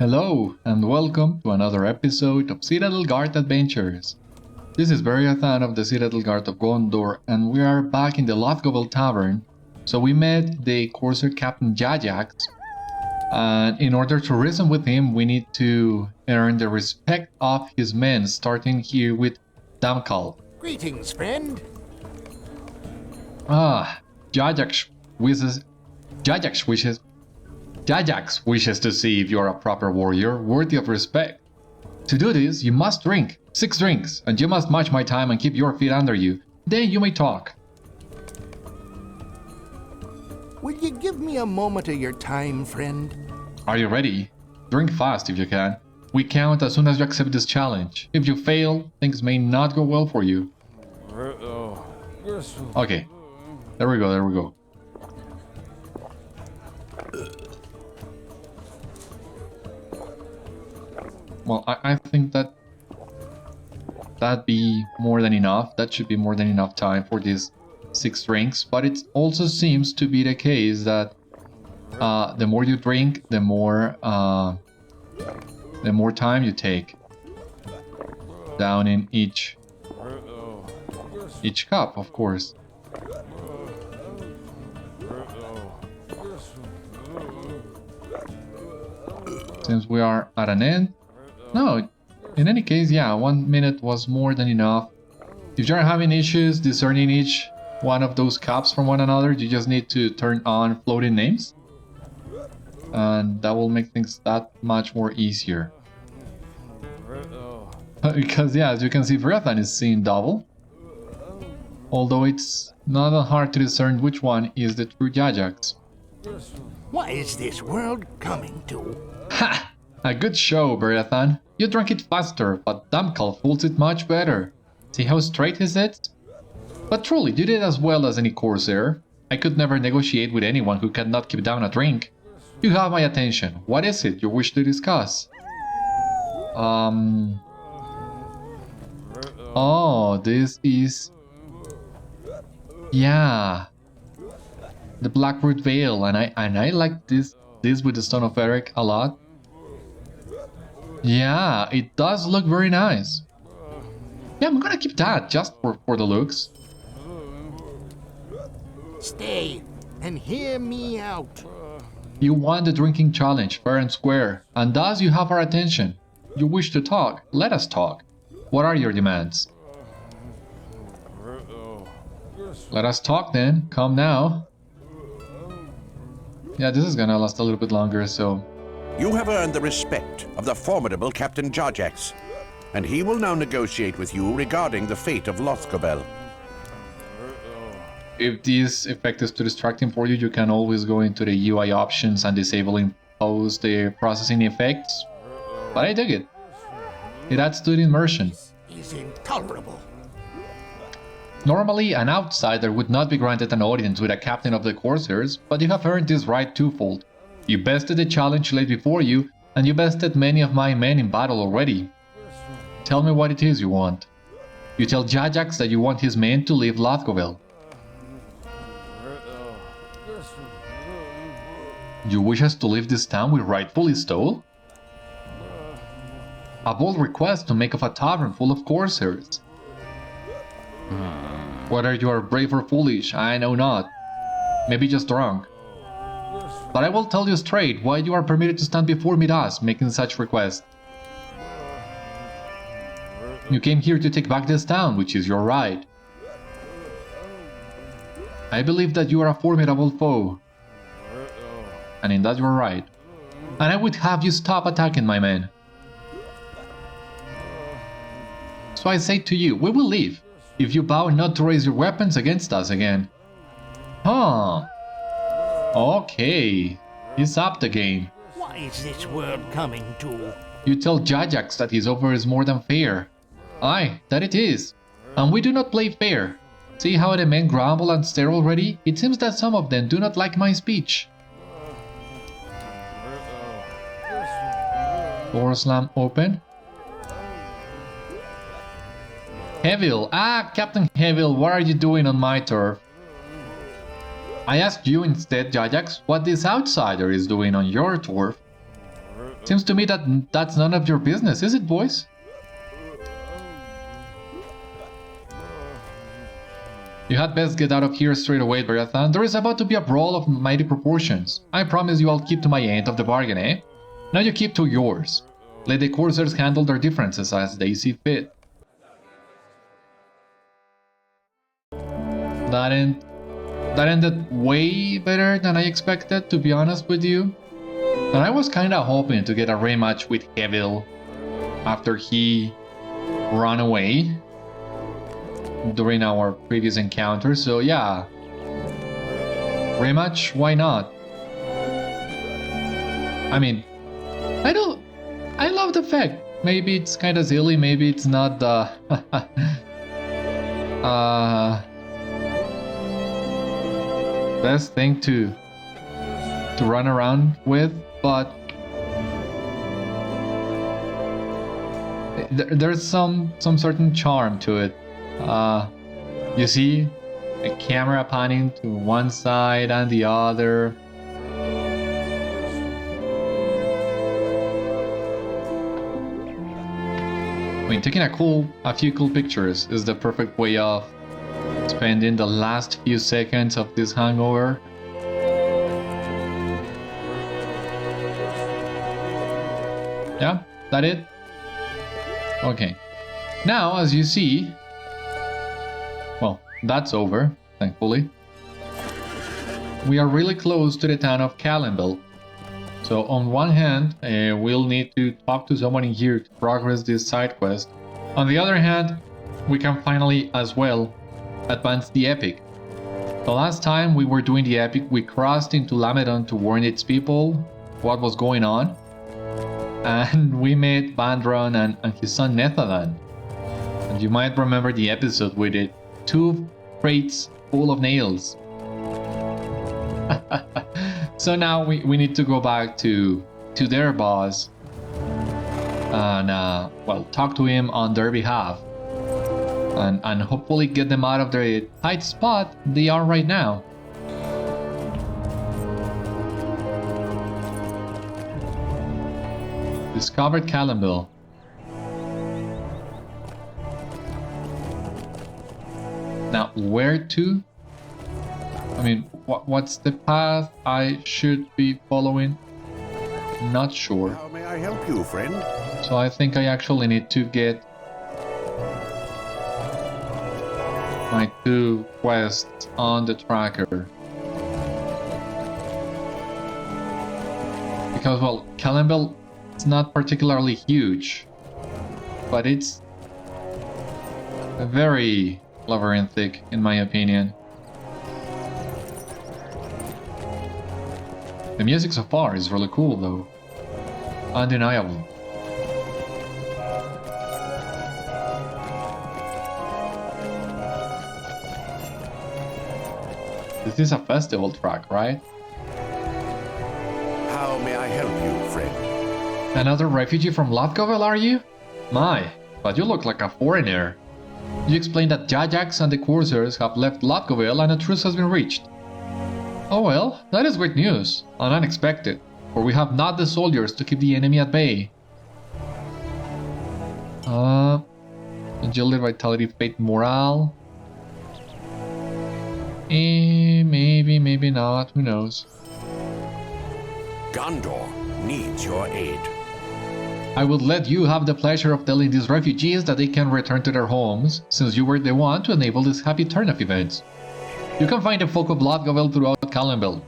Hello, and welcome to another episode of Citadel Guard Adventures. This is Beriathan of the Citadel Guard of Gondor, and we are back in the Lothgobel tavern. So we met the Corsair captain Jajax, and in order to reason with him, we need to earn the respect of his men, starting here with Damkal. Greetings, friend. Jajax wishes to see if you're a proper warrior, worthy of respect. To do this, you must drink 6 drinks, and you must match my time and keep your feet under you. Then you may talk. Will you give me a moment of your time, friend? Are you ready? Drink fast if you can. We count as soon as you accept this challenge. If you fail, things may not go well for you. Okay. There we go. Well, I think that'd be more than enough. That should be more than enough time for these 6 drinks. But it also seems to be the case that the more you drink, the more time you take down in each cup, of course. Since we are at an end. No, in any case, yeah, 1 minute was more than enough. If you're having issues discerning each one of those cups from one another, you just need to turn on floating names. And that will make things that much more easier. Because, yeah, as you can see, Beriathan is seeing double. Although it's not that hard to discern which one is the true Jajax. What is this world coming to? Ha! A good show, Beriathan. You drank it faster, but Damkal fools it much better. See how straight he sits? But truly, you did as well as any Corsair. I could never negotiate with anyone who cannot keep down a drink. You have my attention. What is it you wish to discuss? Oh, this is... Yeah. The Blackroot Veil, and I like this with the Stone of Eric a lot. Yeah, it does look very nice. Yeah, I'm gonna keep that just for the looks. Stay and hear me out. You won the drinking challenge fair and square, and thus you have our attention. You wish to talk, let us talk. What are your demands? Let us talk then, come now. Yeah, this is gonna last a little bit longer, so... You have earned the respect of the formidable Captain Jajax, and he will now negotiate with you regarding the fate of Lothgobel. If this effect is too distracting for you, you can always go into the UI options and disable impose the processing effects. But I dig it. It adds to the immersion. Is intolerable. Normally, an outsider would not be granted an audience with a captain of the Corsairs, but you have earned this right twofold. You bested the challenge laid before you, and you bested many of my men in battle already. Tell me what it is you want. You tell Jajax that you want his men to leave Lothgobel. You wish us to leave this town we rightfully stole? A bold request to make of a tavern full of Corsairs. Whether you are brave or foolish, I know not. Maybe just drunk. But I will tell you straight why you are permitted to stand before me thus, making such requests. You came here to take back this town, which is your right. I believe that you are a formidable foe. And in that you are right. And I would have you stop attacking my men. So I say to you, we will leave, if you vow not to raise your weapons against us again. Huh. Okay. He's up the game. What is this world coming to? You tell Jajax that his offer is more than fair. Aye, that it is. And we do not play fair. See how the men grumble and stare already? It seems that some of them do not like my speech. Door slam open. Hebil! Ah, Captain Hebil, what are you doing on my turf? I asked you instead, Jajax, what this outsider is doing on your turf. Seems to me that that's none of your business, is it, boys? You had best get out of here straight away, Beriathan. There is about to be a brawl of mighty proportions. I promise you I'll keep to my end of the bargain, eh? Now you keep to yours. Let the Corsairs handle their differences as they see fit. That ended way better than I expected, to be honest with you. And I was kinda hoping to get a rematch with Hebil after he ran away during our previous encounter, so yeah. Rematch, why not? I mean, I love the fact. Maybe it's kinda silly, maybe it's not the best thing to run around with, but there's some certain charm to it. You see a camera panning to one side and the other. I mean, taking a few cool pictures is the perfect way of spending the last few seconds of this hangover. Yeah, that it? Okay. Now, as you see, well, that's over, thankfully. We are really close to the town of Calembel. So on one hand, we'll need to talk to someone in here to progress this side quest. On the other hand, we can finally, as well, advance the epic. The last time we were doing the epic, we crossed into Lamedon to warn its people what was going on. And we met Bandron and his son Nethadan. And you might remember the episode with it. 2 crates full of nails. So now we need to go back to their boss and well, talk to him on their behalf and hopefully get them out of their tight spot they are right now. Discovered Calembel. Now, where to? I mean, what's the path I should be following? Not sure. How may I help you, friend? So I think I actually need to get my 2 quests on the tracker. Because, well, Calembel is not particularly huge, but it's very labyrinthic, in my opinion. The music so far is really cool, though. Undeniable. This is a festival track, right? How may I help you, friend? Another refugee from Lothgobel, are you? My, but you look like a foreigner. You explained that Jajax and the Corsairs have left Lothgobel and a truce has been reached. Oh well, that is great news, and unexpected, for we have not the soldiers to keep the enemy at bay. Agility, Vitality, Fate, Morale? Maybe not, who knows. Gondor needs your aid. I would let you have the pleasure of telling these refugees that they can return to their homes, since you were the one to enable this happy turn of events. You can find the folk of Lothgobel throughout Calembel.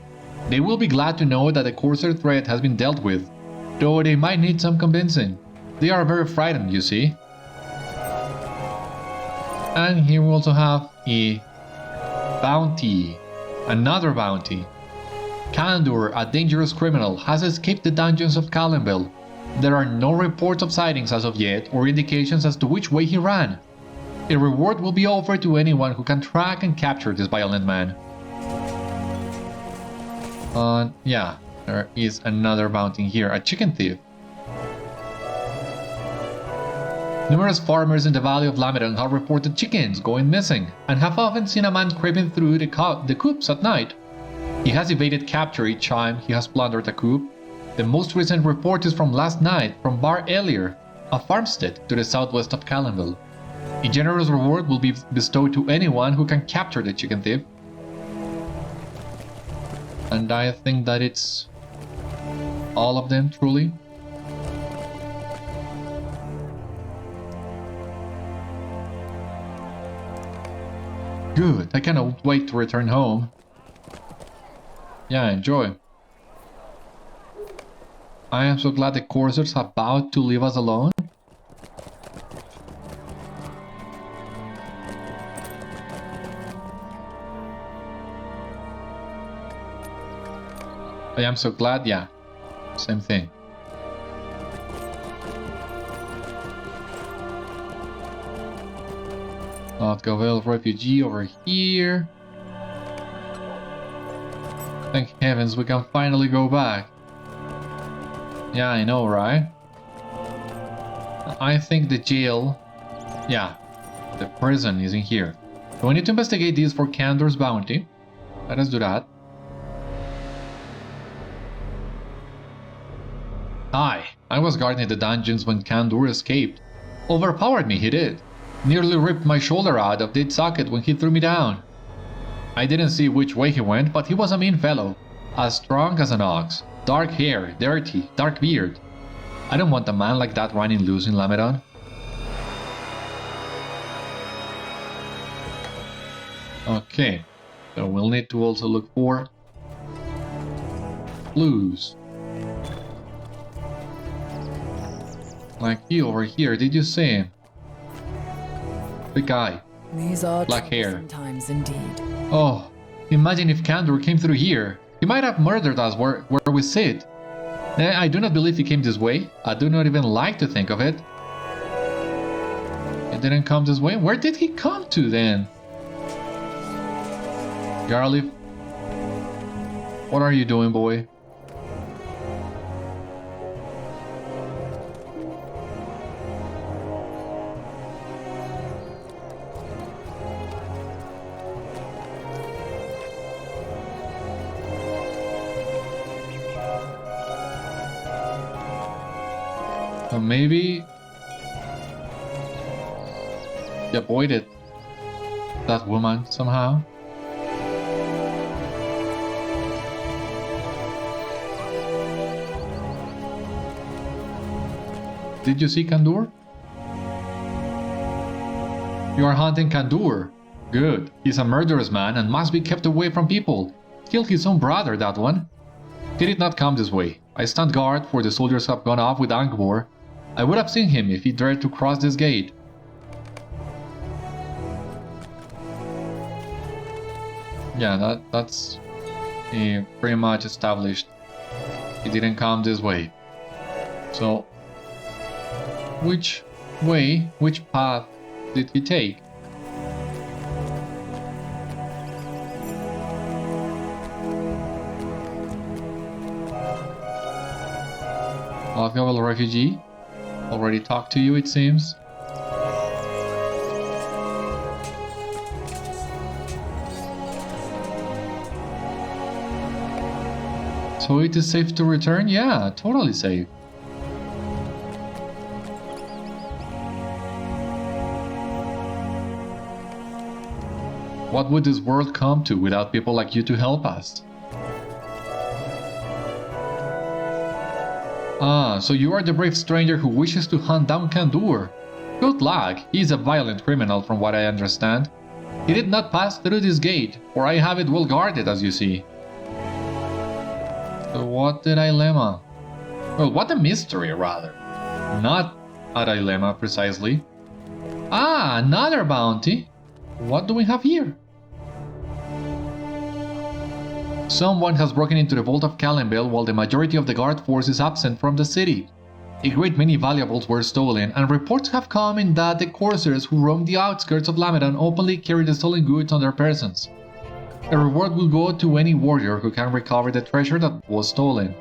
They will be glad to know that the Corsair threat has been dealt with, though they might need some convincing. They are very frightened, you see. And here we also have a bounty. Another bounty. Gondor, a dangerous criminal, has escaped the dungeons of Calembel. There are no reports of sightings as of yet, or indications as to which way he ran. A reward will be offered to anyone who can track and capture this violent man. Yeah, there is another bounty here, a chicken thief. Numerous farmers in the valley of Lamedon have reported chickens going missing, and have often seen a man creeping through the coops at night. He has evaded capture each time he has plundered a coop. The most recent report is from last night, from Bar Elier, a farmstead to the southwest of Calembel. A generous reward will be bestowed to anyone who can capture the chicken thief. And I think that it's all of them, truly. Good, I cannot wait to return home. Yeah, enjoy. I am so glad the Corsairs are about to leave us alone. I am so glad, yeah. Same thing. Lothgobel refugee over here. Thank heavens we can finally go back. Yeah, I know, right? I think the jail... Yeah, the prison is in here. So we need to investigate this for Candor's bounty. Let us do that. I was guarding the dungeons when Candor escaped. Overpowered me, he did. Nearly ripped my shoulder out of its socket when he threw me down. I didn't see which way he went, but he was a mean fellow. As strong as an ox. Dark hair, dirty, dark beard. I don't want a man like that running loose in Lamedon. Okay, so we'll need to also look for clues. Like you over here, did you see him? The guy. These are black hair. times indeed. Oh, imagine if Candor came through here. He might have murdered us where we sit. I do not believe he came this way. I do not even like to think of it. He didn't come this way? Where did he come to then? Garlic, what are you doing, boy? So maybe he avoided that woman somehow. Did you see Candor? You are hunting Candor. Good. He's a murderous man and must be kept away from people. Killed his own brother, that one. He did not come this way. I stand guard, for the soldiers have gone off with Angbor. I would have seen him if he dared to cross this gate. Yeah, that's pretty much established. He didn't come this way. So, which way, which path did he take? Lothgobel refugee? Already talked to you, it seems. So it is safe to return? Yeah, totally safe. What would this world come to without people like you to help us? Ah, so you are the brave stranger who wishes to hunt down Candor. Good luck, he is a violent criminal from what I understand. He did not pass through this gate, for I have it well guarded as you see. So what the dilemma? Well, what a mystery rather. Not a dilemma precisely. Ah, another bounty. What do we have here? Someone has broken into the vault of Calembel while the majority of the guard force is absent from the city. A great many valuables were stolen, and reports have come in that the Corsairs who roam the outskirts of Lamedon openly carry the stolen goods on their persons. A reward will go to any warrior who can recover the treasure that was stolen.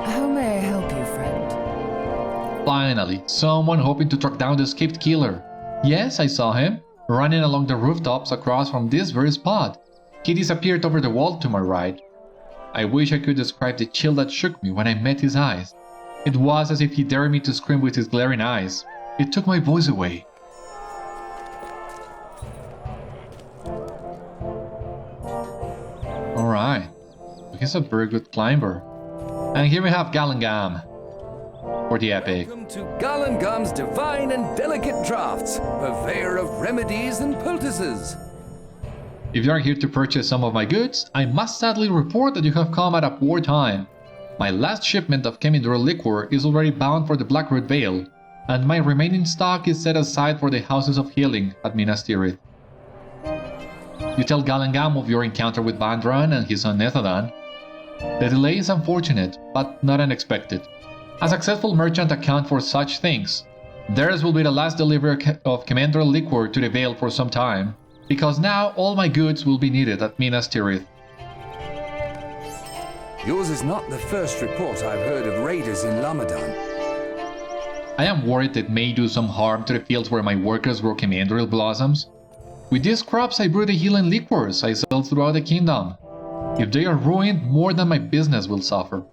How may I help you, friend? Finally, someone hoping to track down the escaped killer. Yes, I saw him, running along the rooftops across from this very spot. He disappeared over the wall to my right. I wish I could describe the chill that shook me when I met his eyes. It was as if he dared me to scream with his glaring eyes. It took my voice away. Alright, he's a very good climber. And here we have Calembel for the epic. Welcome to Calembel's divine and delicate drafts, purveyor of remedies and poultices. If you are here to purchase some of my goods, I must sadly report that you have come at a poor time. My last shipment of Chemindral liquor is already bound for the Blackroot Vale, and my remaining stock is set aside for the Houses of Healing at Minas Tirith. You tell Calembel of your encounter with Bandran and his son Nethadan. The delay is unfortunate, but not unexpected. A successful merchant account for such things. Theirs will be the last delivery of Chemindral liquor to the Vale for some time, because now all my goods will be needed at Minas Tirith. Yours is not the first report I've heard of raiders in Lamadan. I am worried it may do some harm to the fields where my workers grow Chemindral blossoms. With these crops I brew the healing liquors I sell throughout the kingdom. If they are ruined, more than my business will suffer.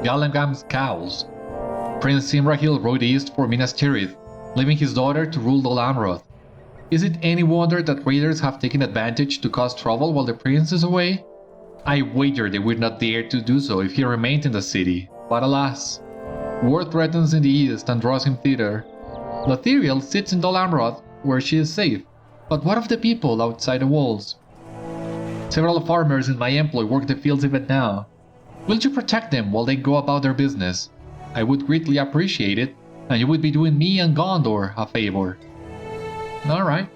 Calembel scowls. Prince Imrahil rode east for Minas Tirith, leaving his daughter to rule Dol Amroth. Is it any wonder that raiders have taken advantage to cause trouble while the prince is away? I wager they would not dare to do so if he remained in the city, but alas. War threatens in the east and draws him thither. Lothiriel sits in Dol Amroth, where she is safe, but what of the people outside the walls? Several farmers in my employ work the fields even now. Will you protect them while they go about their business? I would greatly appreciate it, and you would be doing me and Gondor a favor. Alright.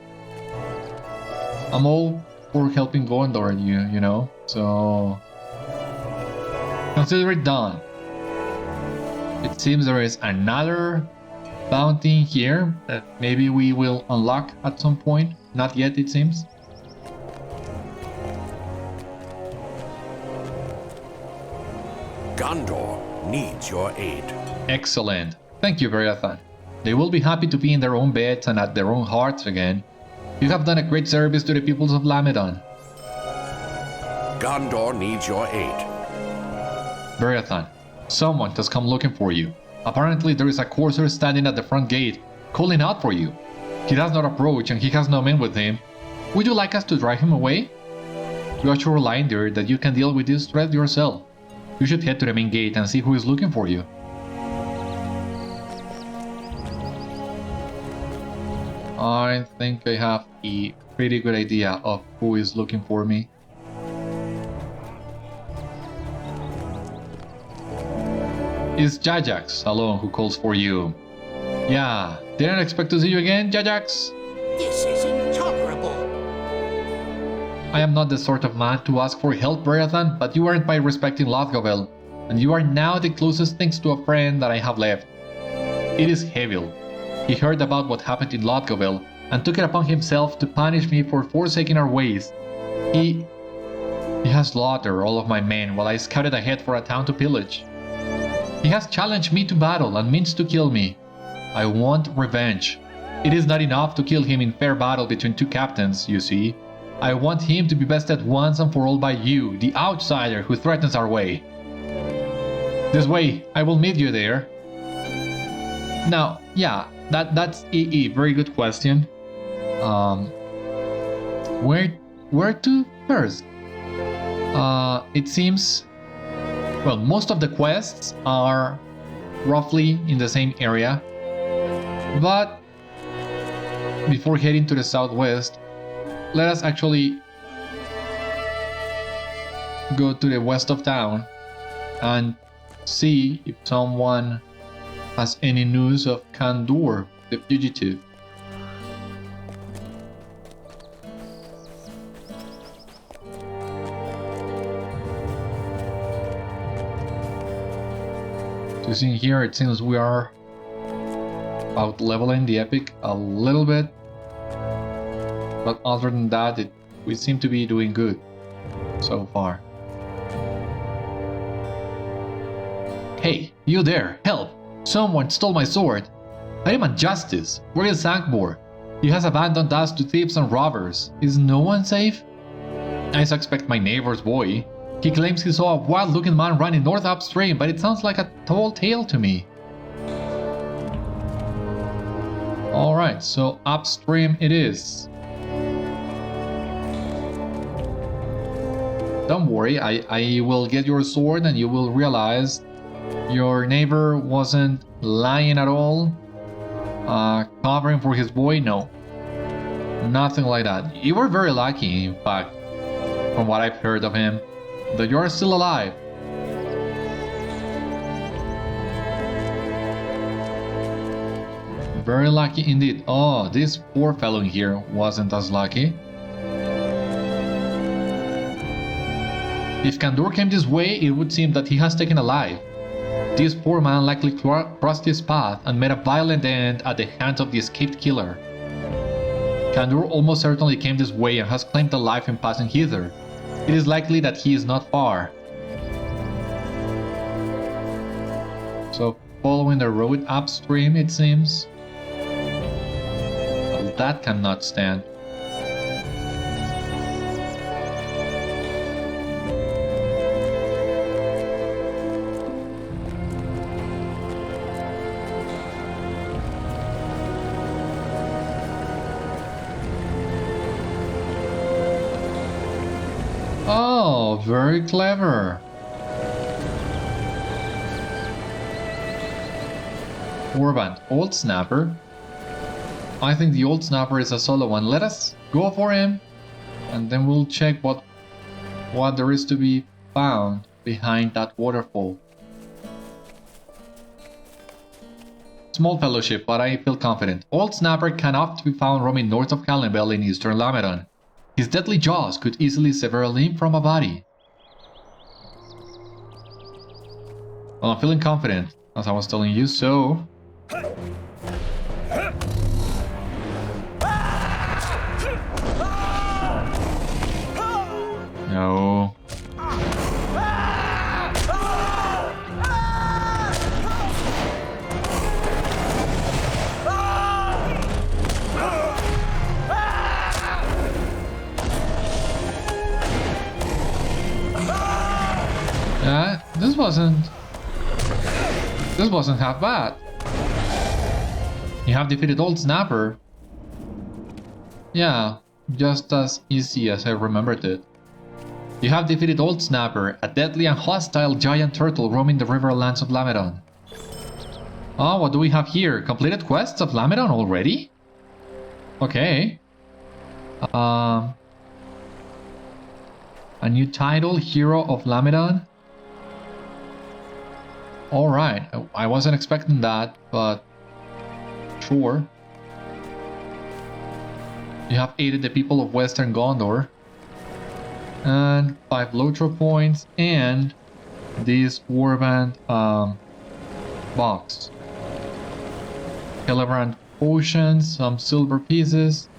I'm all for helping Gondor and you know, so... consider it done. It seems there is another bounty here that maybe we will unlock at some point. Not yet, it seems. Gondor needs your aid. Excellent. Thank you, Beriathan. They will be happy to be in their own beds and at their own hearts again. You have done a great service to the peoples of Lamadan. Gondor needs your aid. Beriathan, someone has come looking for you. Apparently there is a Corsair standing at the front gate, calling out for you. He does not approach and he has no men with him. Would you like us to drive him away? You are sure reminder that you can deal with this threat yourself. You should head to the main gate and see who is looking for you. I think I have a pretty good idea of who is looking for me. It's Jajax alone who calls for you. Yeah, didn't expect to see you again, Jajax? This is intolerable. I am not the sort of man to ask for help, Beriathan, but you earned my respect in Lothgobel, and you are now the closest things to a friend that I have left. It is Hebil. He heard about what happened in Lothgobel, and took it upon himself to punish me for forsaking our ways. He has slaughtered all of my men while I scouted ahead for a town to pillage. He has challenged me to battle and means to kill me. I want revenge. It is not enough to kill him in fair battle between two captains, you see. I want him to be bested once and for all by you, the outsider who threatens our way. This way, I will meet you there. Now, yeah, that's a very good question. Where to first? It seems, well, most of the quests are roughly in the same area, but before heading to the southwest, let us actually go to the west of town and see if someone has any news of Gondor, the fugitive. So you see here, it seems we are about leveling the epic a little bit, but other than that, we seem to be doing good so far. Hey, you there, help! Someone stole my sword! I demand justice! Where is Angbor? He has abandoned us to thieves and robbers. Is no one safe? I suspect my neighbor's boy. He claims he saw a wild-looking man running north upstream, but it sounds like a tall tale to me. Alright, so upstream it is. Don't worry, I will get your sword and you will realize your neighbor wasn't lying at all. Covering for his boy, no. Nothing like that. You were very lucky, in fact, from what I've heard of him, that you are still alive. Very lucky indeed. Oh, this poor fellow in here wasn't as lucky. If Gondor came this way, it would seem that he has taken a life. This poor man likely crossed his path and met a violent end at the hands of the escaped killer. Gondor almost certainly came this way and has claimed a life in passing hither. It is likely that he is not far. So, following the road upstream, it seems. Well, that cannot stand. Oh, very clever. Warband, Old Snapper. I think the Old Snapper is a solo one. Let us go for him, and then we'll check what there is to be found behind that waterfall. Small fellowship, but I feel confident. Old Snapper can often be found roaming north of Calembel in eastern Lamedon. His deadly jaws could easily sever a limb from a body. Well, I'm feeling confident, as I was telling you, so... No. Yeah, this wasn't half bad. You have defeated Old Snapper. Yeah, just as easy as I remembered it. You have defeated Old Snapper, a deadly and hostile giant turtle roaming the riverlands of Lamedon. Oh, what do we have here? Completed quests of Lamedon already? Okay. A new title, Hero of Lamedon. Alright, I wasn't expecting that, but sure. You have aided the people of Western Gondor. And 5 LOTRO points and this warband box. Celebrant potions, some silver pieces.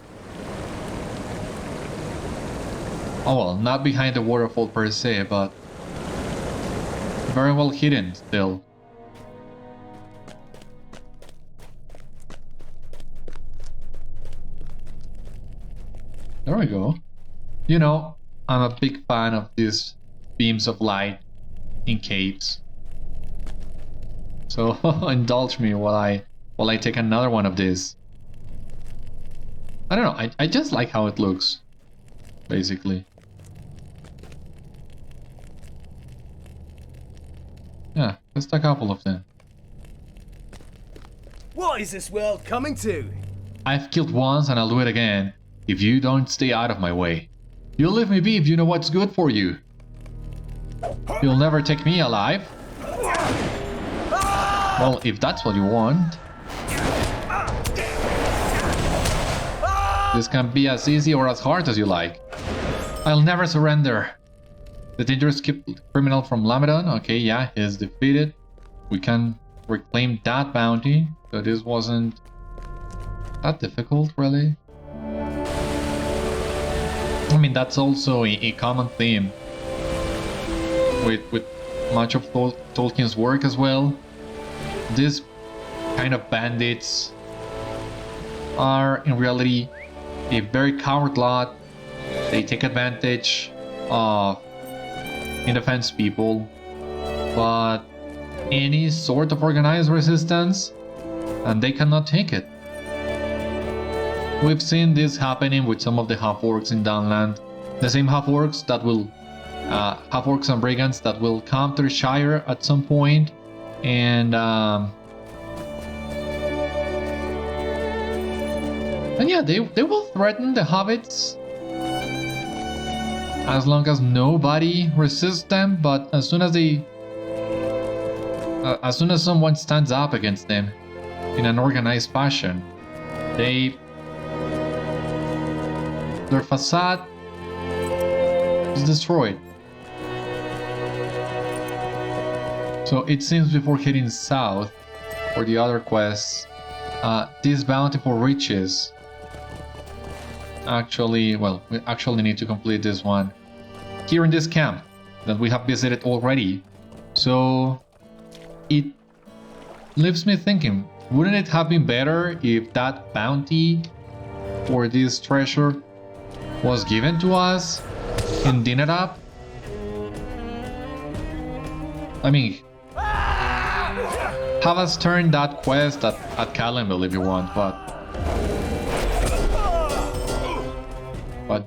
Oh well, not behind the waterfall per se, but very well hidden still. There we go. You know, I'm a big fan of these beams of light in caves. So indulge me while I take another one of these. I don't know, I just like how it looks, basically. Yeah, just a couple of them. What is this world coming to? I've killed once and I'll do it again, if you don't stay out of my way. You'll leave me be if you know what's good for you. You'll never take me alive. Well, if that's what you want. This can be as easy or as hard as you like. I'll never surrender. The dangerous criminal from Lamedon. Okay, yeah, he's defeated. We can reclaim that bounty. So this wasn't that difficult, really. I mean, that's also a common theme with much of Tolkien's work as well. These kind of bandits are in reality a very coward lot. They take advantage of in-defense people, but any sort of organized resistance, and they cannot take it. We've seen this happening with some of the half-orcs in Downland. The same half-orcs that will... half-orcs and brigands that will come to the Shire at some point, and yeah, they will threaten the hobbits as long as nobody resists them, but as soon as someone stands up against them in an organized fashion, their facade is destroyed. So it seems before heading south for the other quests, this bounty for riches. Actually, well, we actually need to complete this one here in this camp that we have visited already. So it leaves me thinking, wouldn't it have been better if that bounty for this treasure was given to us in Dinarab? I mean, have us turn that quest at Calembel if you want, but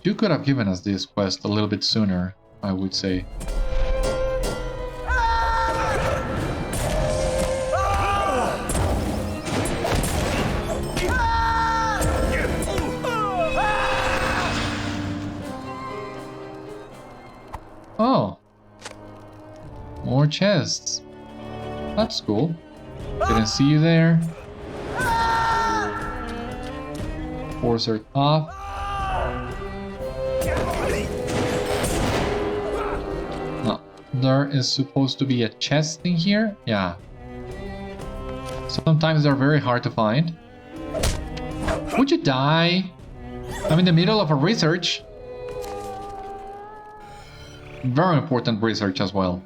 you could have given us this quest a little bit sooner, I would say. Oh, more chests. That's cool. Didn't see you there. Corsair off. No, there is supposed to be a chest in here. Yeah. Sometimes they're very hard to find. Would you die? I'm in the middle of a research. Very important research as well.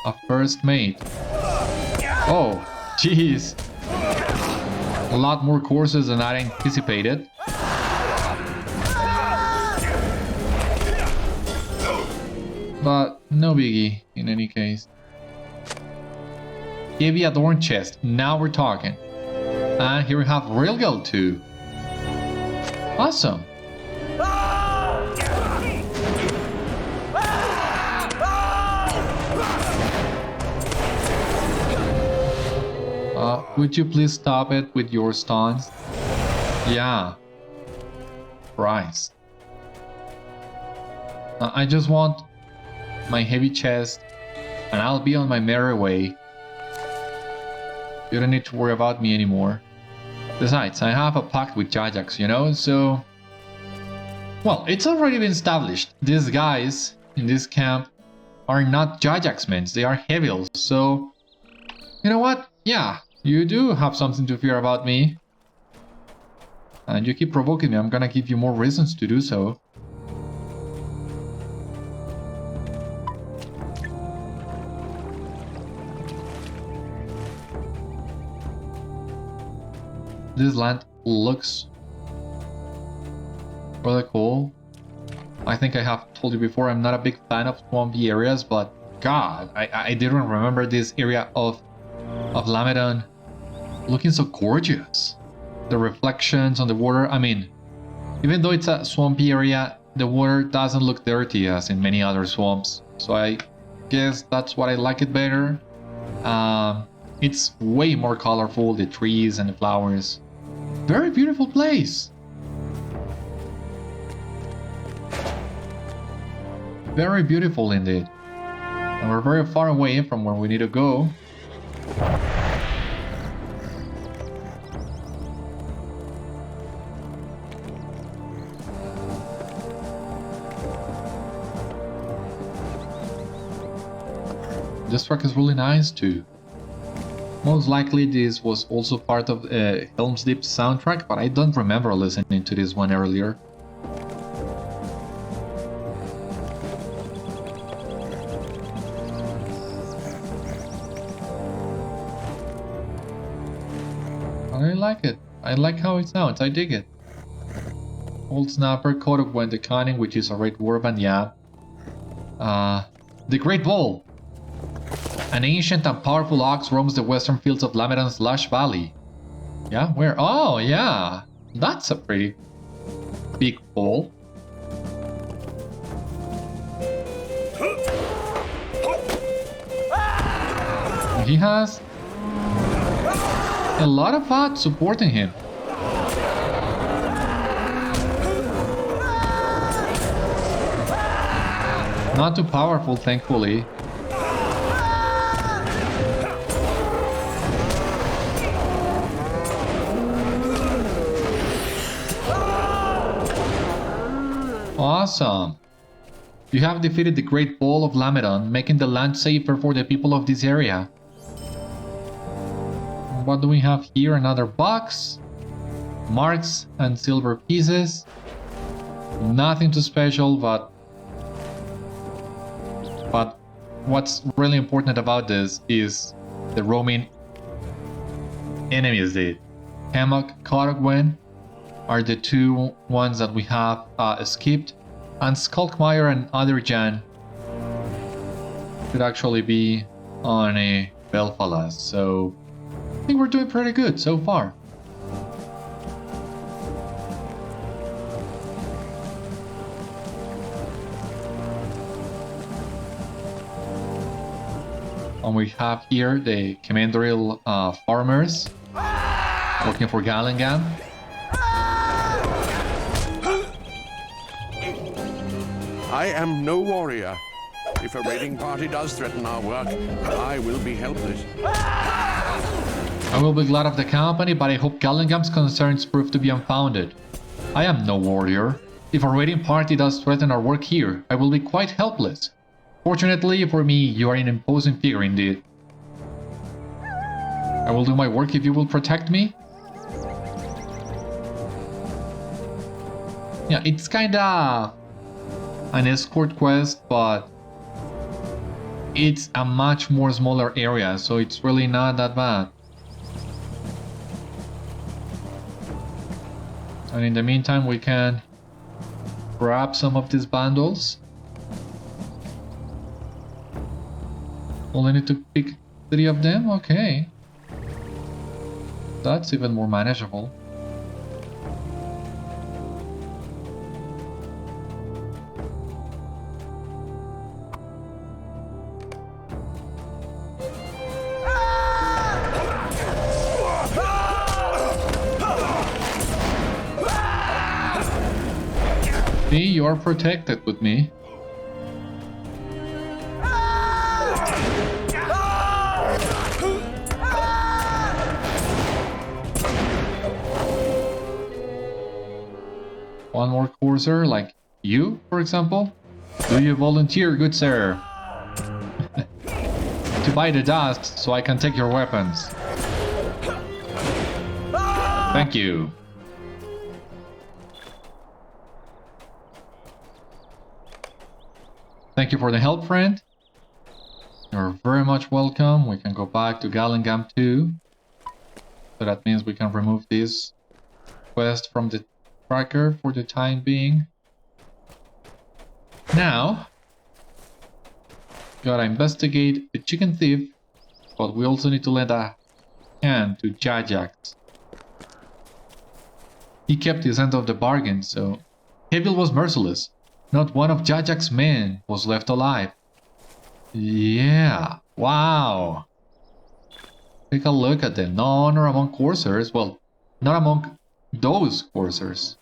A first mate. Oh, jeez. A lot more courses than I anticipated. But no biggie in any case. Heavy adorned chest. Now we're talking. And here we have Rilgal too. Awesome. Would you please stop it with your stunts? Yeah. Christ. I just want my heavy chest and I'll be on my merry way. You don't need to worry about me anymore. Besides, I have a pact with Jajax, you know, so... Well, it's already been established. These guys in this camp are not Jajax men, they are Hebils, so... You know what? Yeah, you do have something to fear about me. And you keep provoking me, I'm gonna give you more reasons to do so. This land looks really cool. I think I have told you before, I'm not a big fan of swampy areas, but god, I didn't remember this area of Lamedon looking so gorgeous. The reflections on the water, I mean, even though it's a swampy area, the water doesn't look dirty as in many other swamps. So I guess that's what I like it better. It's way more colorful, the trees and the flowers. Very beautiful place. Very beautiful indeed. And we're very far away from where we need to go. This track is really nice too. Most likely this was also part of Helm's Deep's soundtrack, but I don't remember listening to this one earlier. like it. I like how it sounds. I dig it. Old Snapper, Code of Gwen the Cunning, which is a red warband, yeah. The Great Bull. An ancient and powerful ox roams the western fields of Lamedon's lush valley. Yeah, where? Oh, yeah. That's a pretty big bull. He has a lot of odds supporting him. Not too powerful, thankfully. Awesome. You have defeated the Great Bull of Lamedon, making the land safer for the people of this area. What do we have here? Another box. Marks and silver pieces. Nothing too special, but what's really important about this is the roaming enemies. The Hammock, Cotogwen are the two ones that we have skipped, and Skulkmire and Otherjan could actually be on a Belfalas, so I think we're doing pretty good so far. And we have here the Commanderil farmers working for Galengam. I am no warrior. If a raiding party does threaten our work, I will be helpless. I will be glad of the company, but I hope Galengam's concerns prove to be unfounded. I am no warrior. If a raiding party does threaten our work here, I will be quite helpless. Fortunately for me, you are an imposing figure indeed. I will do my work if you will protect me. Yeah, it's kinda an escort quest, but it's a much more smaller area, so it's really not that bad. And in the meantime, we can grab some of these bundles. Only need to pick 3 of them? Okay. That's even more manageable. See, you are protected with me. One more Corsair, like you, for example. Do you volunteer, good sir? To buy the dust so I can take your weapons. Thank you. Thank you for the help, friend. You're very much welcome. We can go back to Galengam 2. So that means we can remove this quest from the tracker for the time being. Now, gotta investigate the chicken thief, but we also need to lend a hand to Jajax. He kept his end of the bargain, so Hebil was merciless. Not one of Jajax's men was left alive. Yeah, wow. Take a look at them. No honor among Corsairs. Well, not among those Corsairs.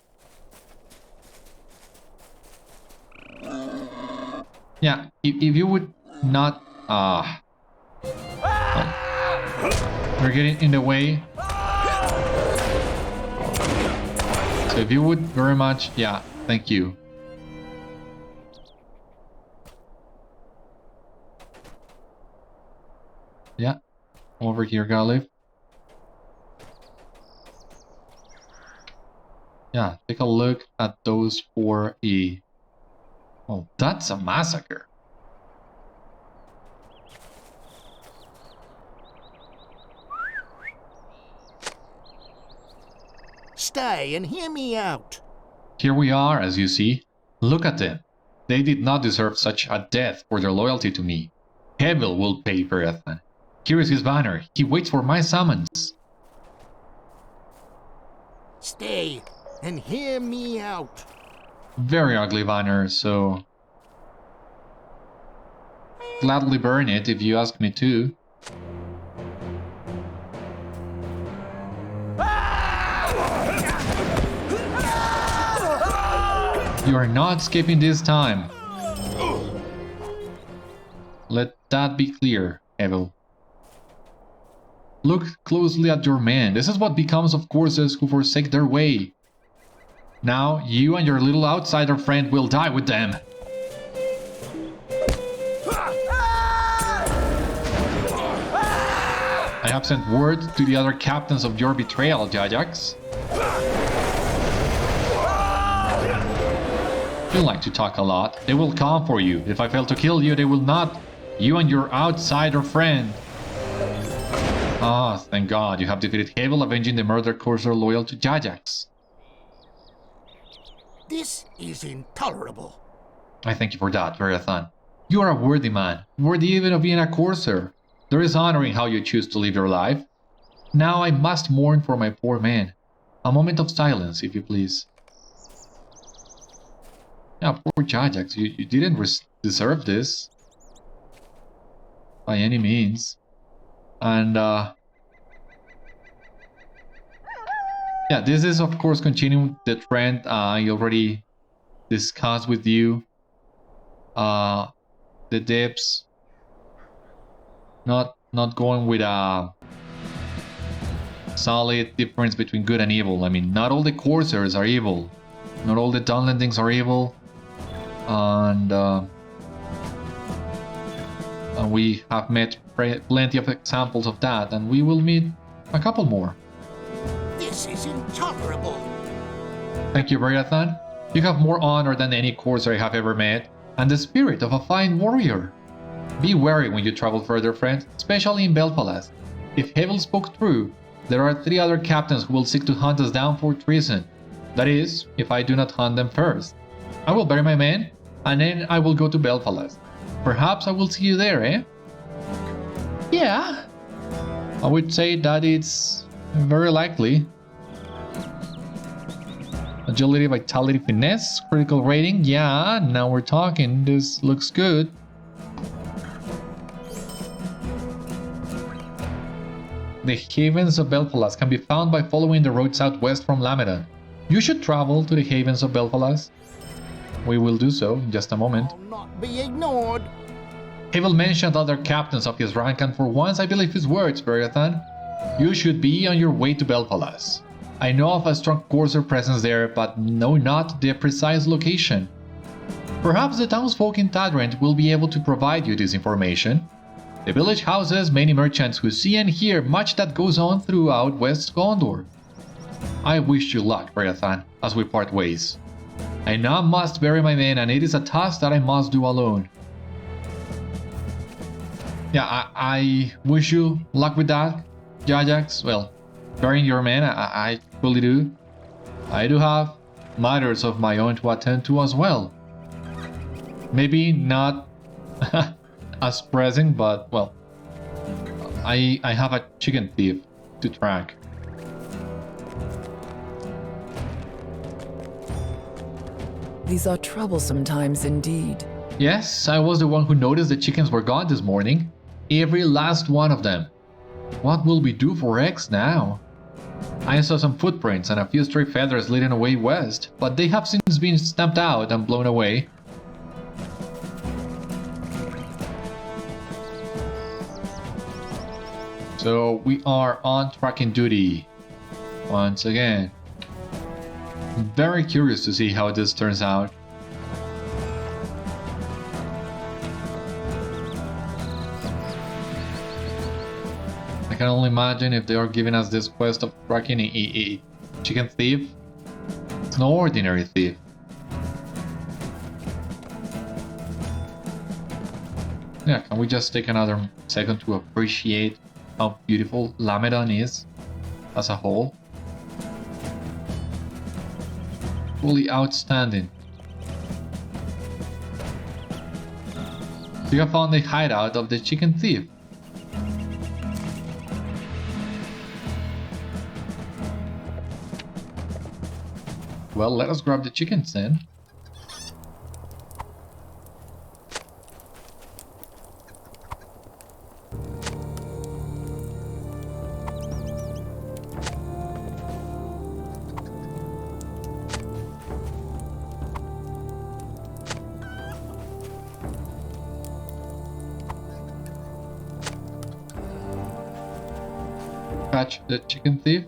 Yeah, if you would not... We're getting in the way. So if you would very much... Yeah, thank you. Yeah, over here, Galif. Yeah, take a look at those 4E. Oh, that's a massacre. Stay and hear me out. Here we are, as you see. Look at them. They did not deserve such a death for their loyalty to me. Hebil will pay Beriathan. Here is his banner. He waits for my summons. Stay and hear me out. Very ugly banner, so... gladly burn it if you ask me to. You are not skipping this time. Let that be clear, Hebil. Look closely at your men. This is what becomes of Corsairs who forsake their way. Now, you and your little outsider friend will die with them. I have sent word to the other captains of your betrayal, Jajax. You like to talk a lot. They will come for you. If I fail to kill you, they will not. You and your outsider friend. Ah, thank God, you have defeated Hebil, avenging the murdered Corsair loyal to Jajax. This is intolerable. I thank you for that, Beriathan. You are a worthy man, worthy even of being a Corsair. There is honor in how you choose to live your life. Now I must mourn for my poor man. A moment of silence, if you please. Yeah, poor Jajax, you didn't deserve this. By any means. And, yeah, this is of course continuing the trend I already discussed with you. The dips. Not going with a solid difference between good and evil. I mean, not all the Corsairs are evil. Not all the Dunlendings are evil. And we have met plenty of examples of that, and we will meet a couple more. This is intolerable. Thank you, Beriathan. You have more honor than any Corsair I have ever met, and the spirit of a fine warrior. Be wary when you travel further, friend, especially in Belfalas. If Hebil spoke true, there are 3 other captains who will seek to hunt us down for treason. That is, if I do not hunt them first. I will bury my men, and then I will go to Belfalas. Perhaps I will see you there, eh? Yeah. I would say that it's very likely. Agility, vitality, finesse, critical rating. Yeah, now we're talking. This looks good. The Havens of Belfalas can be found by following the road southwest from Lamedan. You should travel to the Havens of Belfalas. We will do so in just a moment. I'll not be ignored. Hebil mentioned other captains of his rank, and for once I believe his words, Beriathan. You should be on your way to Belfalas. I know of a strong Corsair presence there, but know not the precise location. Perhaps the townsfolk in Tadrent will be able to provide you this information. The village houses many merchants who see and hear much that goes on throughout West Gondor. I wish you luck, Beriathan, as we part ways. I now must bury my men, and it is a task that I must do alone. Yeah, I wish you luck with that, Jajax. Well, burying your men, I truly do. I do have matters of my own to attend to as well. Maybe not as pressing, but, well, I have a chicken thief to track. These are troublesome times indeed. Yes, I was the one who noticed the chickens were gone this morning. Every last one of them. What will we do for eggs now? I saw some footprints and a few stray feathers leading away west, but they have since been stamped out and blown away. So we are on tracking duty once again. I'm very curious to see how this turns out. I can only imagine if they are giving us this quest of tracking a chicken thief. It's no ordinary thief. Yeah, can we just take another second to appreciate how beautiful Lamedan is as a whole? Truly outstanding. You have found the hideout of the chicken thief. Well, let us grab the chickens then. Catch the chicken thief.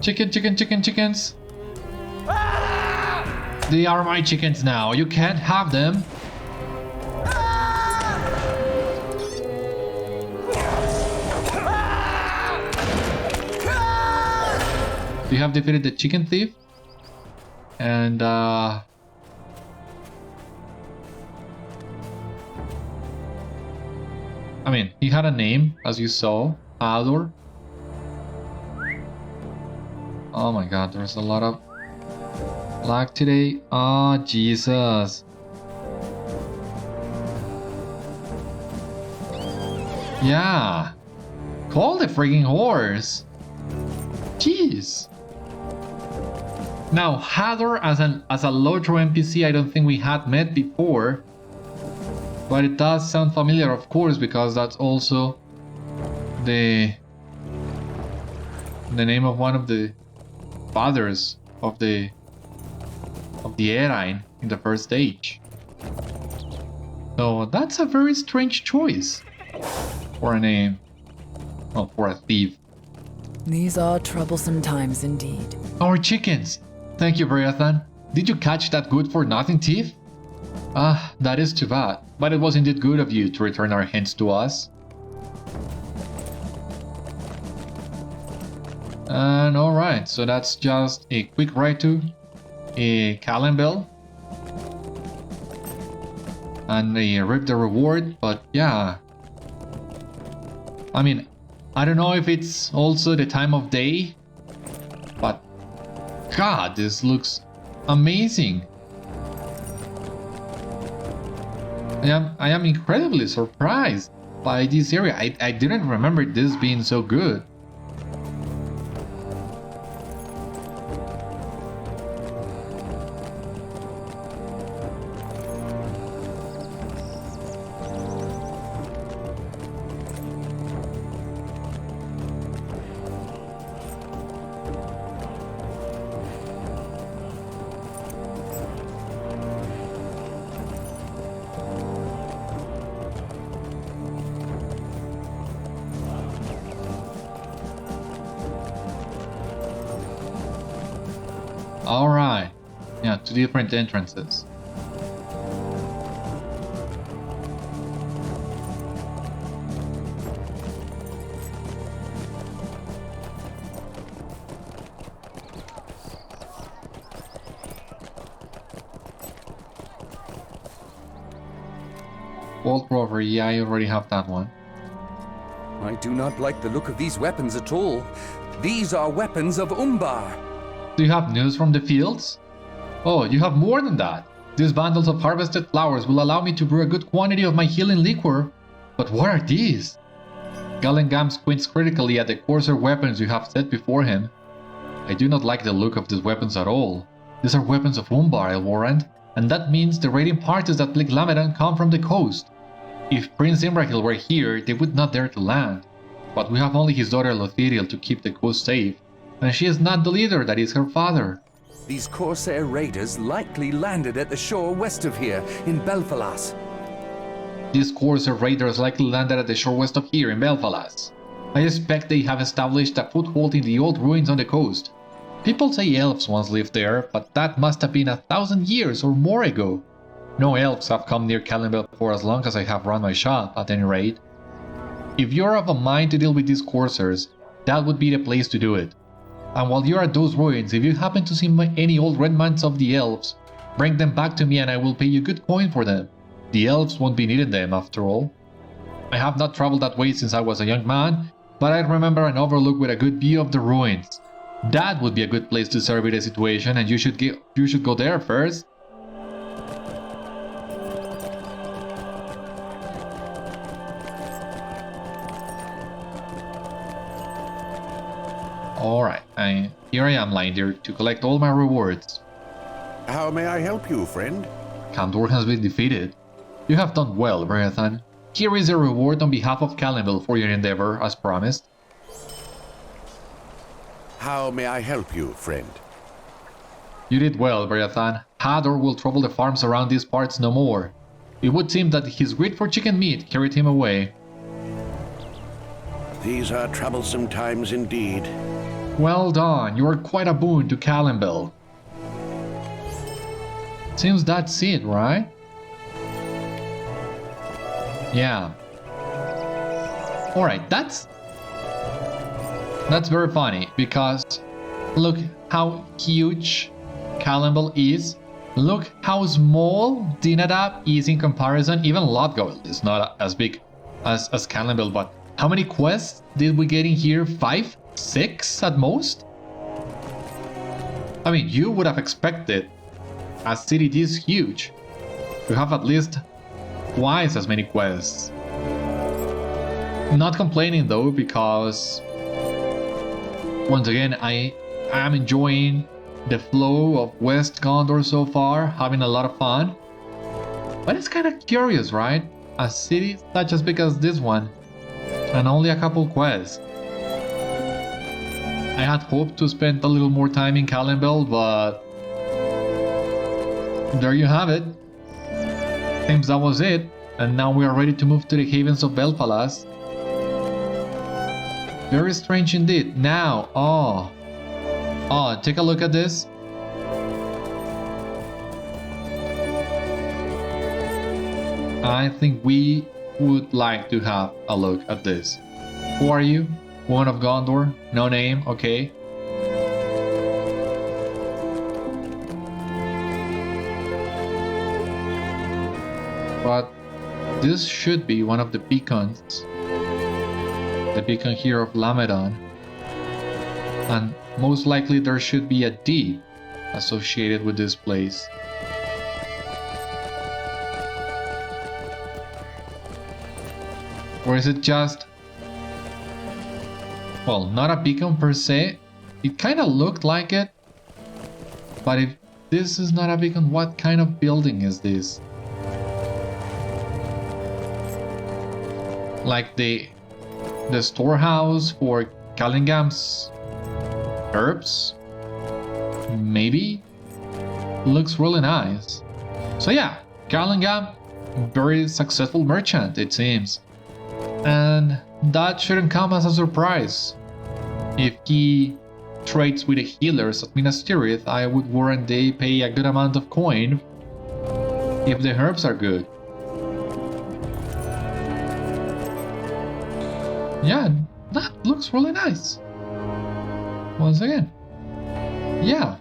Chickens. They are my chickens now. You can't have them. You have defeated the chicken thief. And I mean, he had a name, as you saw, Ador. Oh my god, there's a lot of lag today. Oh, Jesus. Yeah. Call the freaking horse. Jeez. Now, Hador as a LOTRO NPC, I don't think we had met before. But it does sound familiar, of course, because that's also the name of one of the fathers of the Erain in the first age. So that's a very strange choice for a name. Well, for a thief. These are troublesome times indeed. Our chickens! Thank you, Beriathan. Did you catch that good-for-nothing thief? Ah, that is too bad. But it was indeed good of you to return our hens to us. And alright, so that's just a quick ride to Calembel. And they rip the reward, but yeah. I mean, I don't know if it's also the time of day, but god, this looks amazing. I am incredibly surprised by this area. I didn't remember this being so good. Alright, yeah, two different entrances. Bolt Rover, yeah, I already have that one. I do not like the look of these weapons at all. These are weapons of Umbar. Do you have news from the fields? Oh, you have more than that. These bundles of harvested flowers will allow me to brew a good quantity of my healing liquor. But what are these? Gallengam squints critically at the Corsair weapons you have set before him. I do not like the look of these weapons at all. These are weapons of Umbar, I warrant, and that means the raiding parties that plague Lamedan come from the coast. If Prince Imrahil were here, they would not dare to land. But we have only his daughter Lothiriel to keep the coast safe. And she is not the leader that is her father. These Corsair raiders likely landed at the shore west of here, in Belfalas. These Corsair raiders likely landed at the shore west of here in Belfalas. I expect they have established a foothold in the old ruins on the coast. People say elves once lived there, but that must have been 1,000 years or more ago. No elves have come near Calembel for as long as I have run my shop, at any rate. If you're of a mind to deal with these Corsairs, that would be the place to do it. And while you're at those ruins, if you happen to see any old remnants of the elves, bring them back to me and I will pay you good coin for them. The elves won't be needing them after all. I have not traveled that way since I was a young man, but I remember an overlook with a good view of the ruins. That would be a good place to survey the situation, and you should go there first. Alright, here I am lying there to collect all my rewards. How may I help you, friend? Gondor has been defeated. You have done well, Beriathan. Here is a reward on behalf of Calembel for your endeavor, as promised. How may I help you, friend? You did well, Beriathan. Hador will trouble the farms around these parts no more. It would seem that his greed for chicken meat carried him away. These are troublesome times indeed. Well done, you are quite a boon to Calembel. Seems that's it, right? Yeah. Alright, that's very funny, because look how huge Calembel is. Look how small Dinadab is in comparison. Even Lothgobel is not as big as Calembel, but how many quests did we get in here? 5? 6 at most? I mean, you would have expected a city this huge to have at least twice as many quests. Not complaining though, because once again I am enjoying the flow of West Gondor so far, having a lot of fun. But it's kind of curious, right? A city such as big as this one and only a couple quests. I had hoped to spend a little more time in Calembel, but there you have it. Seems that was it, and now we are ready to move to the Havens of Belfalas. Very strange indeed. Now, take a look at this. I think we would like to have a look at this. Who are you? One of Gondor? No name, okay. But this should be one of the beacons. The beacon here of Lamedon. And most likely there should be a deed associated with this place. Or is it just... well, not a beacon per se. It kind of looked like it. But if this is not a beacon, what kind of building is this? Like the storehouse for Callingam's herbs? Maybe? Looks really nice. So yeah, Callingam, very successful merchant it seems. And that shouldn't come as a surprise. If he trades with the healers at Minas Tirith, I would warrant they pay a good amount of coin if the herbs are good. Yeah, that looks really nice. Once again. Yeah.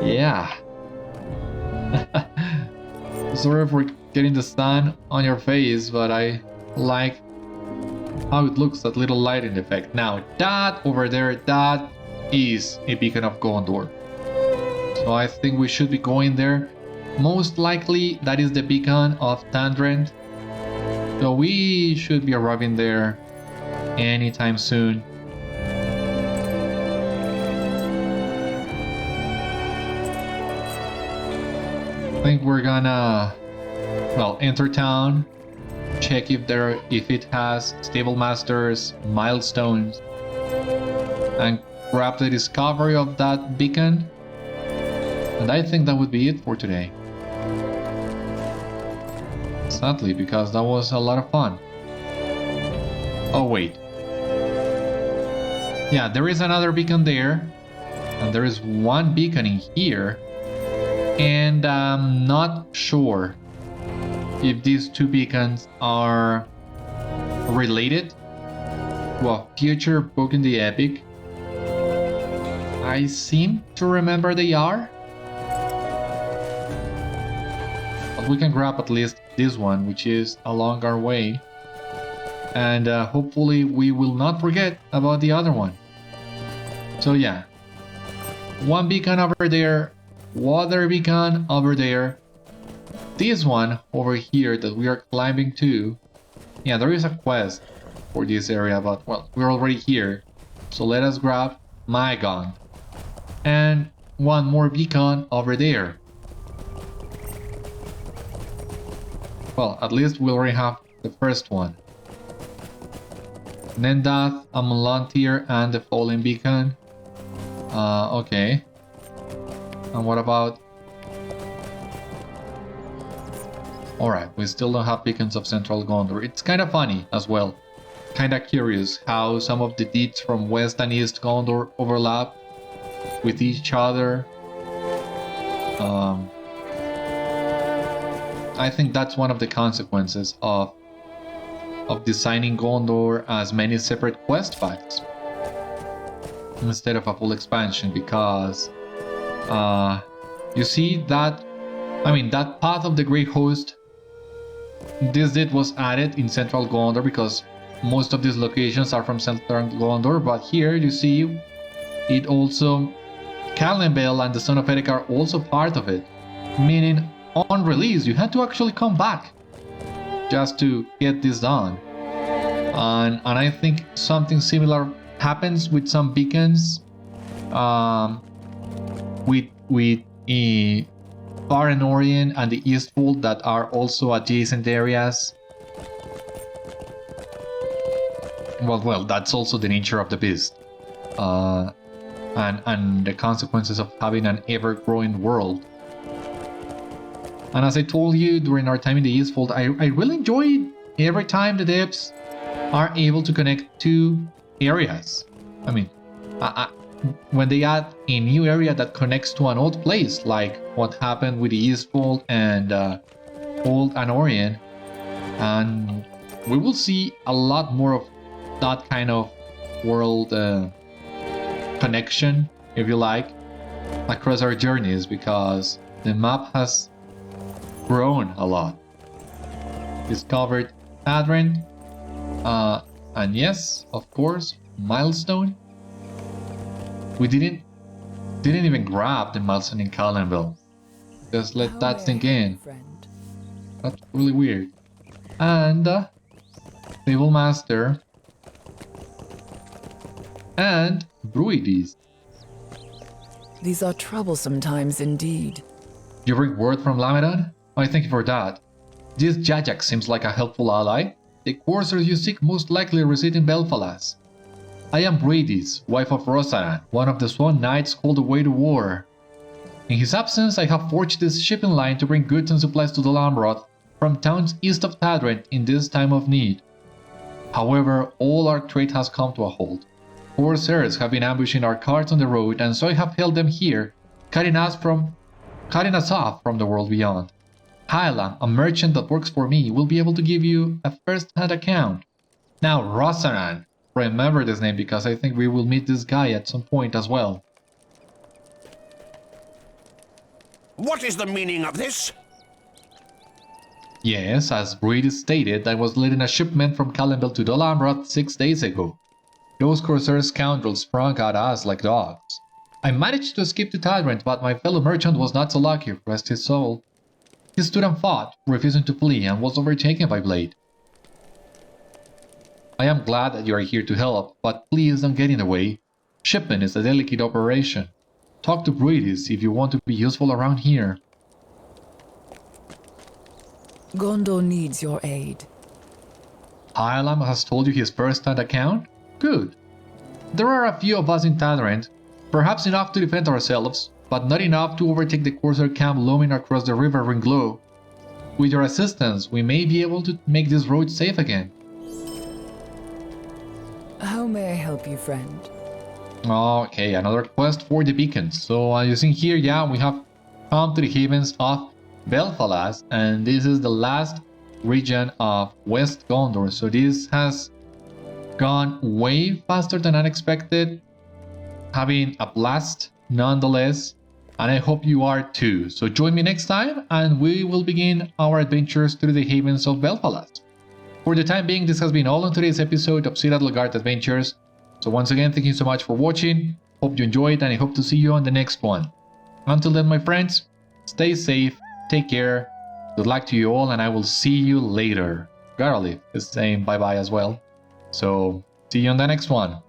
Yeah. Sorry for getting the sun on your face, but I like how it looks, that little lighting effect. Now, that over there, that is a beacon of Gondor. So I think we should be going there. Most likely, that is the beacon of Tandrent. So we should be arriving there anytime soon. I think we're gonna, well, enter town, check if it has stable masters, milestones, and grab the discovery of that beacon. And I think that would be it for today. Sadly, because that was a lot of fun. Oh wait. Yeah, there is another beacon there, and there is one beacon in here. And I'm not sure if these two beacons are related to a future book in the epic. I seem to remember they are. But we can grab at least this one, which is along our way. And hopefully we will not forget about the other one. So yeah. One beacon over there. Water beacon over there. This one over here that we are climbing to. Yeah, there is a quest for this area, but well, we're already here. So let us grab my gun. And one more beacon over there. Well, at least we already have the first one. Nendath, a Volunteer, and the Fallen Beacon. Okay. And what about... Alright, we still don't have beacons of Central Gondor. It's kind of funny as well. Kinda curious how some of the deeds from West and East Gondor overlap with each other. I think that's one of the consequences of designing Gondor as many separate quest packs instead of a full expansion, because you see that, I mean, that Path of the Great Host, this deed was added in Central Gondor because most of these locations are from Central Gondor, but here you see it also, Calembel and the Son of Eric are also part of it, meaning on release you had to actually come back just to get this done. And I think something similar happens with some beacons with Far and Orient and the Eastfold that are also adjacent areas. Well, that's also the nature of the beast, and the consequences of having an ever-growing world. And as I told you during our time in the Eastfold, I really enjoyed every time the devs are able to connect two areas. I mean, when they add a new area that connects to an old place, like what happened with the Eastfold and Old and Orient, and we will see a lot more of that kind of world connection, if you like, across our journeys, because the map has grown a lot. Discovered Adrent, and yes, of course, milestone. We didn't even grab the milestone in Calembel. Just let that sink in. That's really weird. And Table Master and Druides. These are troublesome times indeed. You bring word from Lamedan? I thank you for that. This Jajax seems like a helpful ally. The Corsairs you seek most likely reside in Belfalas. I am Druides, wife of Rosaran, one of the Swan Knights called away to war. In his absence, I have forged this shipping line to bring goods and supplies to the Lamroth from towns east of Tadrent in this time of need. However, all our trade has come to a halt. Corsairs have been ambushing our carts on the road, and so I have held them here, cutting us off from the world beyond. Hylam, a merchant that works for me, will be able to give you a first-hand account. Now, Rosaran, remember this name because I think we will meet this guy at some point as well. What is the meaning of this? Yes, as Breed stated, I was leading a shipment from Calembel to Dolamroth 6 days ago. Those Corsair scoundrels sprung at us like dogs. I managed to escape to Tyrant, but my fellow merchant was not so lucky, rest his soul. He stood and fought, refusing to flee, and was overtaken by Blade. I am glad that you are here to help, but please don't get in the way. Shipment is a delicate operation. Talk to Breedis if you want to be useful around here. Gondor needs your aid. Hylam has told you his first-hand account? Good. There are a few of us in Tadrent, perhaps enough to defend ourselves, but not enough to overtake the Corsair camp looming across the river Ringlow. With your assistance, we may be able to make this road safe again. How may I help you, friend? Okay, another quest for the beacons. So as you see here, yeah, we have come to the Havens of Belfalas, and this is the last region of West Gondor. So this has gone way faster than unexpected, having a blast nonetheless. and I hope you are too. So join me next time, and we will begin our adventures through the Havens of Belfalas. For the time being, this has been all on today's episode of Citadel Guard Adventures. So once again, thank you so much for watching. Hope you enjoyed, and I hope to see you on the next one. Until then, my friends, stay safe, take care, good luck to you all, and I will see you later. Garlic is saying bye-bye as well. So, see you on the next one.